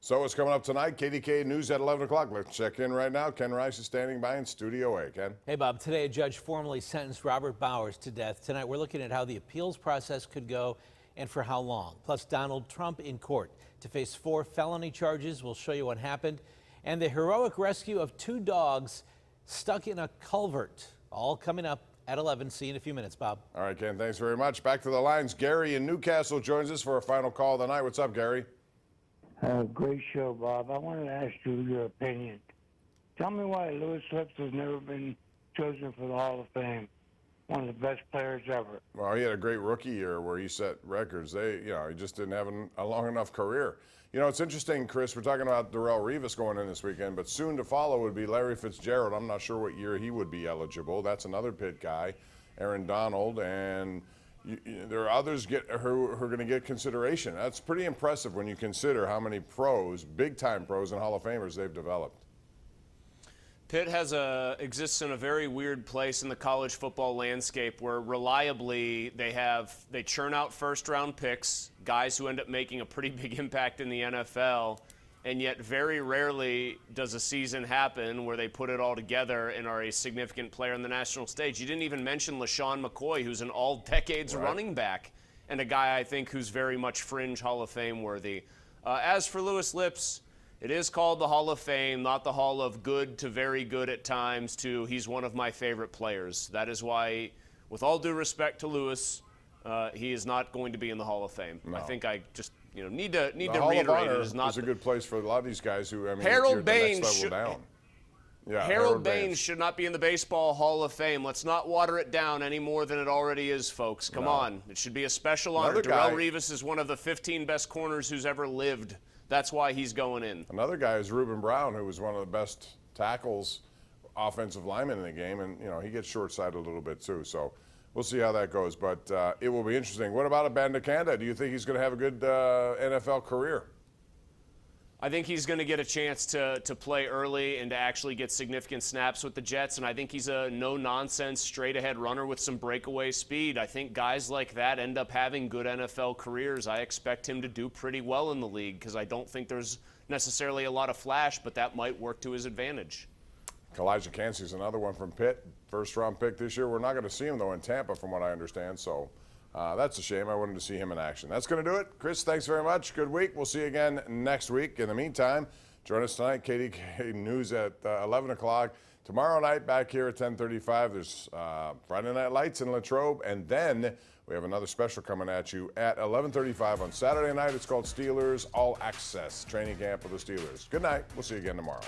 So what's coming up tonight? KDKA News at 11 o'clock. Let's check in right now. Ken Rice is standing by in Studio A. Ken? Hey, Bob. Today, a judge formally sentenced Robert Bowers to death. Tonight, we're looking at how the appeals process could go and for how long. Plus, Donald Trump in court to face 4 felony charges. We'll show you what happened. And the heroic rescue of 2 dogs stuck in a culvert. All coming up at 11. See you in a few minutes, Bob. All right, Ken, thanks very much. Back to the lines. Gary in Newcastle joins us for a final call of the night. What's up, Gary? Great show, Bob. I wanted to ask you your opinion. Tell me why Louis Lips has never been chosen for the Hall of Fame. One of the best players ever. Well, he had a great rookie year where he set records. He just didn't have a long enough career. You know, it's interesting, Chris, we're talking about Darrelle Revis going in this weekend, but soon to follow would be Larry Fitzgerald. I'm not sure what year he would be eligible. That's another Pitt guy, Aaron Donald, and there are others who are going to get consideration. That's pretty impressive when you consider how many pros, big-time pros and Hall of Famers they've developed. Pitt exists in a very weird place in the college football landscape where reliably they churn out first-round picks, guys who end up making a pretty big impact in the NFL, and yet very rarely does a season happen where they put it all together and are a significant player on the national stage. You didn't even mention LaShawn McCoy, who's an all-decades running back and a guy I think who's very much fringe Hall of Fame worthy. As for Louis Lips, it is called the Hall of Fame, not the Hall of good to very good at times to he's one of my favorite players. That is why, with all due respect to Louis, he is not going to be in the Hall of Fame. No. I think I just need to reiterate it is not. It's a good place for a lot of these guys who, Harold Baines should, down. Yeah, Harold Baines should not be in the Baseball Hall of Fame. Let's not water it down any more than it already is, folks. Come on. It should be a special honor. Darrelle Revis is one of the 15 best corners who's ever lived. That's why he's going in. Another guy is Reuben Brown, who was one of the best tackles, offensive linemen in the game, and he gets short-sighted a little bit too. So we'll see how that goes, but it will be interesting. What about Abanikanda? Do you think he's going to have a good NFL career? I think he's going to get a chance to play early and to actually get significant snaps with the Jets, and I think he's a no-nonsense, straight-ahead runner with some breakaway speed. I think guys like that end up having good NFL careers. I expect him to do pretty well in the league because I don't think there's necessarily a lot of flash, but that might work to his advantage. Elijah Cansey's another one from Pitt, first-round pick this year. We're not going to see him, though, in Tampa, from what I understand, so that's a shame. I wanted to see him in action. That's going to do it. Chris, thanks very much. Good week. We'll see you again next week. In the meantime, join us tonight, KDKA News at 11 o'clock. Tomorrow night, back here at 10:35, there's Friday Night Lights in Latrobe, and then we have another special coming at you at 11:35 on Saturday night. It's called Steelers All Access, training camp of the Steelers. Good night. We'll see you again tomorrow.